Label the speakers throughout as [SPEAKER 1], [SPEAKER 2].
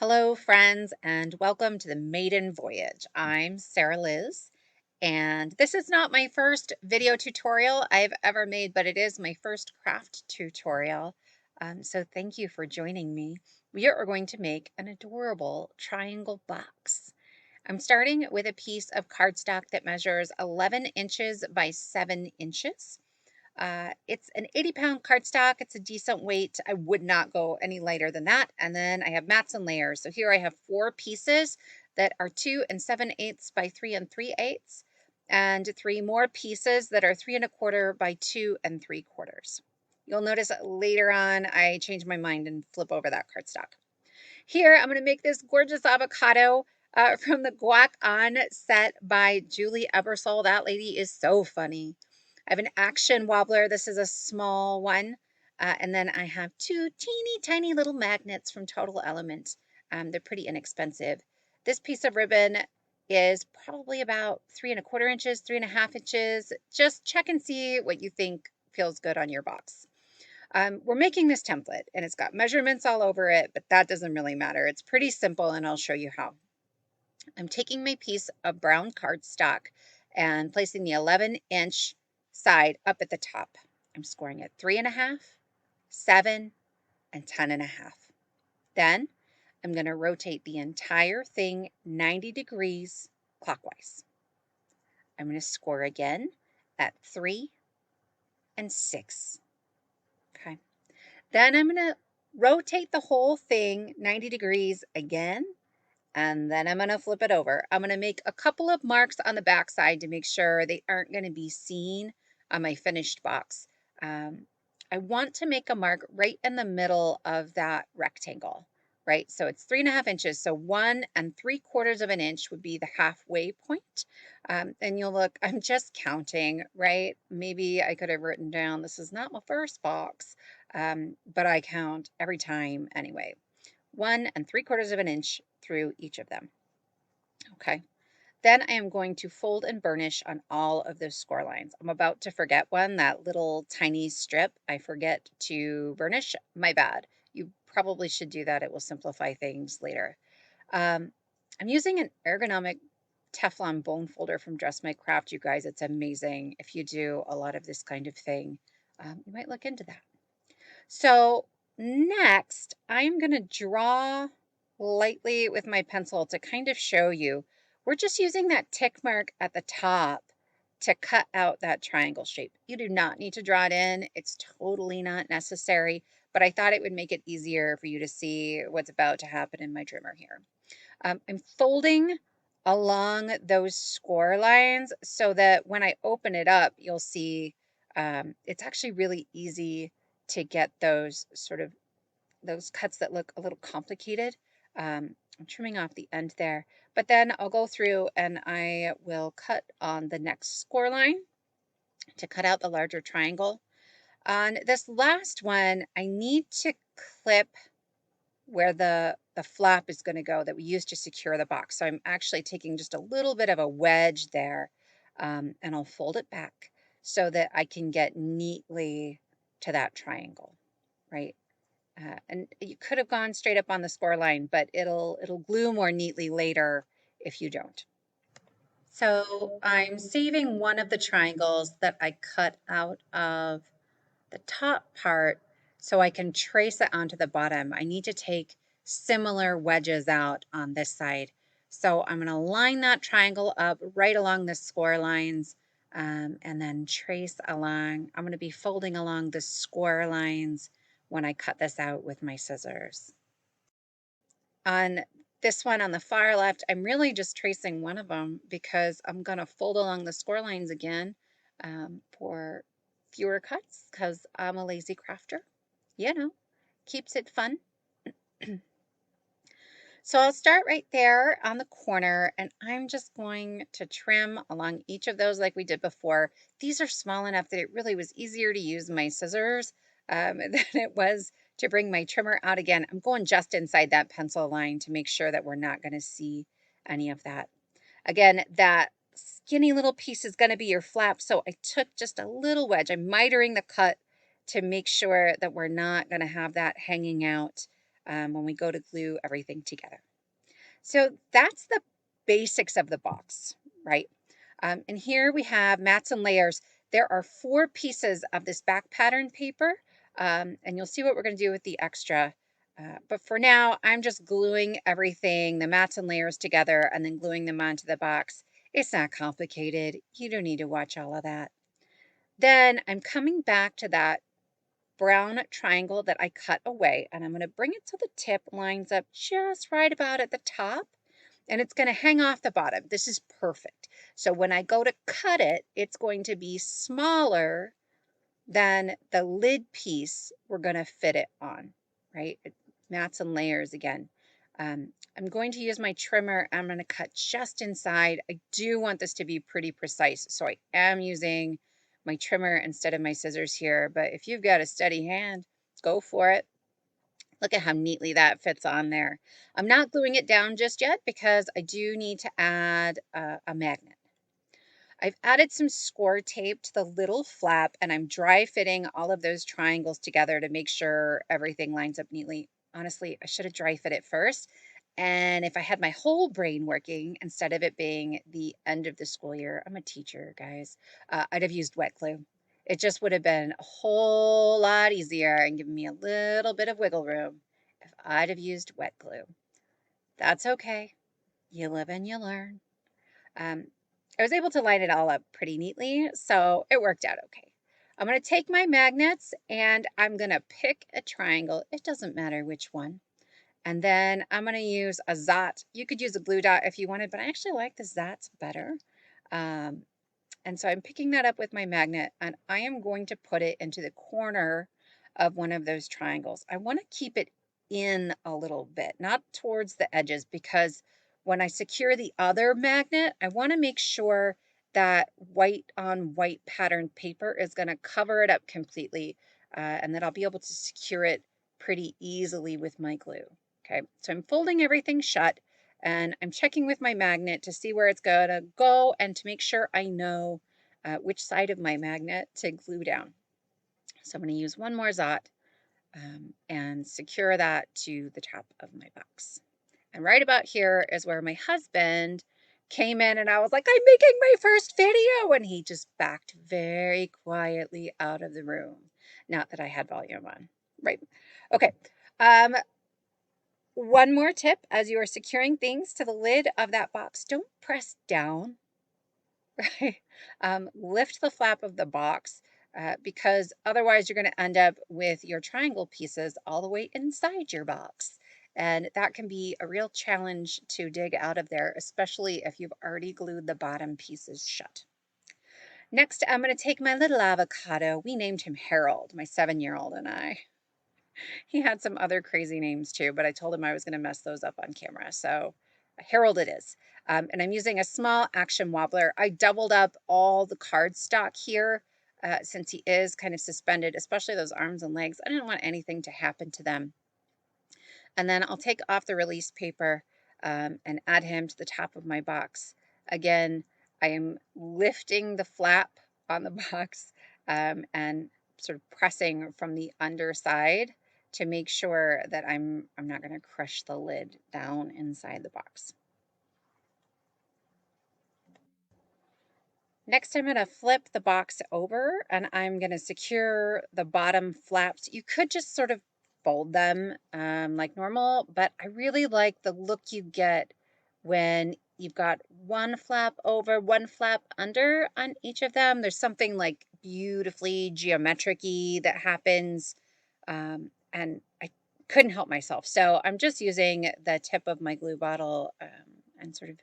[SPEAKER 1] Hello, friends, and welcome to the Maiden Voyage. I'm Sarah Liz, and this is not my first video tutorial I've ever made, but it is my first craft tutorial. So thank you for joining me. We are going to make an adorable triangle box. I'm starting with a piece of cardstock that measures 11 inches by 7 inches. It's an 80-pound cardstock. It's a decent weight. I would not go any lighter than that. And then I have mats and layers. So here I have 4 pieces that are 2 7/8 by 3 3/8, and 3 more pieces that are 3 1/4 by 2 3/4. You'll notice later on I change my mind and flip over that cardstock. Here I'm going to make this gorgeous avocado from the Guac On set by Julie Ebersole. That lady is so funny. I have an action wobbler. This is a small one. And then I have 2 teeny tiny little magnets from Total Element. They're pretty inexpensive. This piece of ribbon is probably about 3 1/4 inches, 3 1/2 inches. Just check and see what you think feels good on your box. We're making this template and it's got measurements all over it, but that doesn't really matter. It's pretty simple and I'll show you how. I'm taking my piece of brown cardstock and placing the 11-inch side up at the top. I'm scoring at 3 1/2, 7, and 10 1/2. Then I'm going to rotate the entire thing 90 degrees clockwise. I'm going to score again at 3 and 6. Okay. Then I'm going to rotate the whole thing 90 degrees again, and then I'm going to flip it over. I'm going to make a couple of marks on the back side to make sure they aren't going to be seen on my finished box. I want to make a mark right in the middle of that rectangle, right? So it's 3 1/2 inches. So 1 3/4 of an inch would be the halfway point. And you'll look, I'm just counting, right? Maybe I could have written down, this is not my first box, but I count every time anyway. 1 3/4 of an inch through each of them. Okay. Then I am going to fold and burnish on all of those score lines. I'm about to forget one, that little tiny strip. I forget to burnish. My bad. You probably should do that. It will simplify things later. I'm using an ergonomic Teflon bone folder from Dress My Craft, you guys. It's amazing. If you do a lot of this kind of thing, you might look into that. So next, I'm going to draw lightly with my pencil to kind of show you. We're just using that tick mark at the top to cut out that triangle shape. You do not need to draw it in. It's totally not necessary, but I thought it would make it easier for you to see what's about to happen in my trimmer here. I'm folding along those score lines so that when I open it up, you'll see it's actually really easy to get those those cuts that look a little complicated. I'm trimming off the end there, but then I'll go through and I will cut on the next score line to cut out the larger triangle. On this last one, I need to clip where the flap is going to go that we used to secure the box. So I'm actually taking just a little bit of a wedge there, and I'll fold it back so that I can get neatly to that triangle, right? And you could have gone straight up on the score line, but it'll glue more neatly later if you don't. So I'm saving one of the triangles that I cut out of the top part so I can trace it onto the bottom. I need to take similar wedges out on this side. So I'm going to line that triangle up right along the score lines, and then trace along. I'm going to be folding along the score lines when I cut this out with my scissors. On this one on the far left, I'm really just tracing one of them because I'm going to fold along the score lines again for fewer cuts because I'm a lazy crafter. You know, keeps it fun. So I'll start right there on the corner and I'm just going to trim along each of those like we did before. These are small enough that it really was easier to use my scissors than it was to bring my trimmer out again. I'm going just inside that pencil line to make sure that we're not going to see any of that. Again, that skinny little piece is going to be your flap. So I took just a little wedge. I'm mitering the cut to make sure that we're not going to have that hanging out when we go to glue everything together. So that's the basics of the box, right? And here we have mats and layers. There are 4 pieces of this back pattern paper, and you'll see what we're going to do with the extra. But for now, I'm just gluing everything, the mats and layers together, and then gluing them onto the box. It's not complicated. You don't need to watch all of that. Then I'm coming back to that brown triangle that I cut away, and I'm going to bring it so the tip lines up just right about at the top, and it's going to hang off the bottom. This is perfect. So when I go to cut it, it's going to be smaller than the lid piece we're going to fit it on, right? Mats and layers again. I'm going to use my trimmer. I'm going to cut just inside. I do want this to be pretty precise, so I am using my trimmer instead of my scissors here, but if you've got a steady hand, go for it. Look at how neatly that fits on there. I'm not gluing it down just yet because I do need to add a magnet. I've added some score tape to the little flap, and I'm dry fitting all of those triangles together to make sure everything lines up neatly. Honestly, I should have dry fit it first. And if I had my whole brain working instead of it being the end of the school year, I'm a teacher, guys, I'd have used wet glue. It just would have been a whole lot easier and given me a little bit of wiggle room if I'd have used wet glue. That's okay. You live and you learn. I was able to line it all up pretty neatly, so it worked out okay. I'm going to take my magnets and I'm going to pick a triangle. It doesn't matter which one. And then I'm going to use a Zot. You could use a glue dot if you wanted, but I actually like the Zots better. And so I'm picking that up with my magnet, and I am going to put it into the corner of one of those triangles. I want to keep it in a little bit, not towards the edges, because when I secure the other magnet, I want to make sure that white on white patterned paper is going to cover it up completely, and that I'll be able to secure it pretty easily with my glue. Okay, so I'm folding everything shut, and I'm checking with my magnet to see where it's going to go and to make sure I know which side of my magnet to glue down. So I'm going to use one more Zot and secure that to the top of my box. And right about here is where my husband came in, and I was like, I'm making my first video, and he just backed very quietly out of the room. Not that I had volume on, right? Okay. One more tip as you are securing things to the lid of that box, don't press down, right? Lift the flap of the box because otherwise you're going to end up with your triangle pieces all the way inside your box. And that can be a real challenge to dig out of there, especially if you've already glued the bottom pieces shut. Next, I'm going to take my little avocado. We named him Harold, my 7-year-old and I. He had some other crazy names too, but I told him I was going to mess those up on camera. So Harold it is. And I'm using a small action wobbler. I doubled up all the cardstock here since he is kind of suspended, especially those arms and legs. I didn't want anything to happen to them. And then I'll take off the release paper and add him to the top of my box. Again, I am lifting the flap on the box and sort of pressing from the underside to make sure that I'm not going to crush the lid down inside the box. Next, I'm going to flip the box over and I'm going to secure the bottom flaps. You could just sort of fold them like normal, but I really like the look you get when you've got one flap over, one flap under on each of them. There's something like beautifully geometric-y that happens, and I couldn't help myself. So I'm just using the tip of my glue bottle and sort of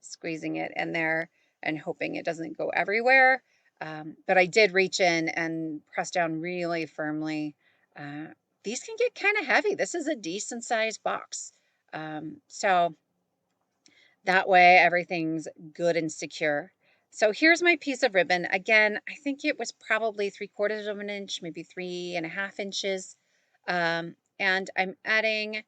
[SPEAKER 1] squeezing it in there and hoping it doesn't go everywhere. But I did reach in and press down really firmly. These can get kind of heavy. This is a decent sized box. So that way everything's good and secure. So here's my piece of ribbon. Again, I think it was probably 3/4 of an inch, maybe 3.5 inches. And I'm adding,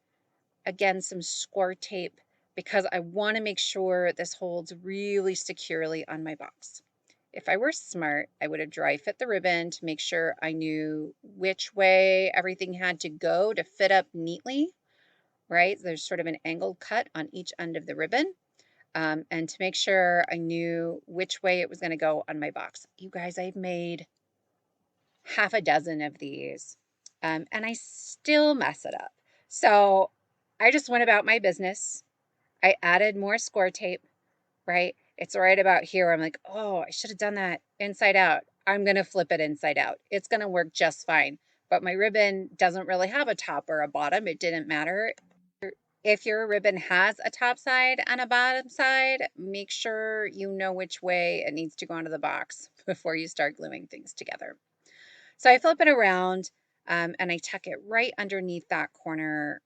[SPEAKER 1] again, some score tape because I want to make sure this holds really securely on my box. If I were smart, I would have dry fit the ribbon to make sure I knew which way everything had to go to fit up neatly. right? There's sort of an angled cut on each end of the ribbon. And to make sure I knew which way it was going to go on my box. You guys, I've made half a dozen of these, and I still mess it up. So I just went about my business. I added more score tape, right? It's right about here. I'm like, oh, I should have done that inside out. I'm going to flip it inside out. It's going to work just fine. But my ribbon doesn't really have a top or a bottom. It didn't matter. If your ribbon has a top side and a bottom side, make sure you know which way it needs to go into the box before you start gluing things together. So I flip it around and I tuck it right underneath that corner.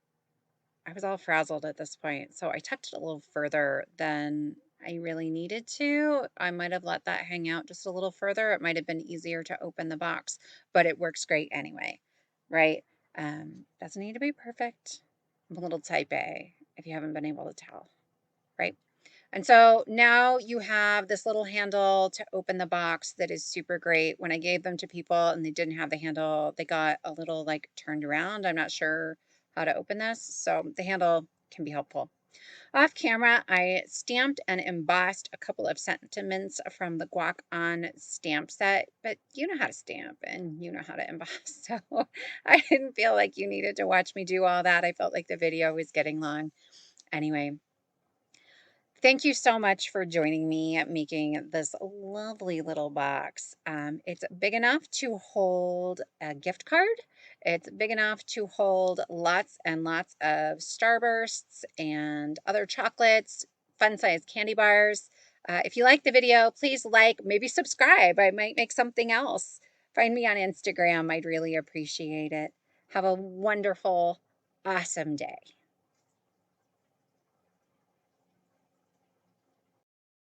[SPEAKER 1] I was all frazzled at this point, so I tucked it a little further than I really needed to. I might have let that hang out just a little further. It might have been easier to open the box, but it works great anyway, right? Doesn't need to be perfect. I'm a little type A, if you haven't been able to tell, right? And so now you have this little handle to open the box that is super great. When I gave them to people and they didn't have the handle, they got a little like turned around. I'm not sure how to open this, so the handle can be helpful. Off camera, I stamped and embossed a couple of sentiments from the Guac On stamp set, but you know how to stamp and you know how to emboss, so I didn't feel like you needed to watch me do all that. I felt like the video was getting long. Anyway, thank you so much for joining me at making this lovely little box. It's big enough to hold a gift card. It's big enough to hold lots and lots of Starbursts and other chocolates, fun-sized candy bars. If you like the video, please like, maybe subscribe. I might make something else. Find me on Instagram. I'd really appreciate it. Have a wonderful, awesome day.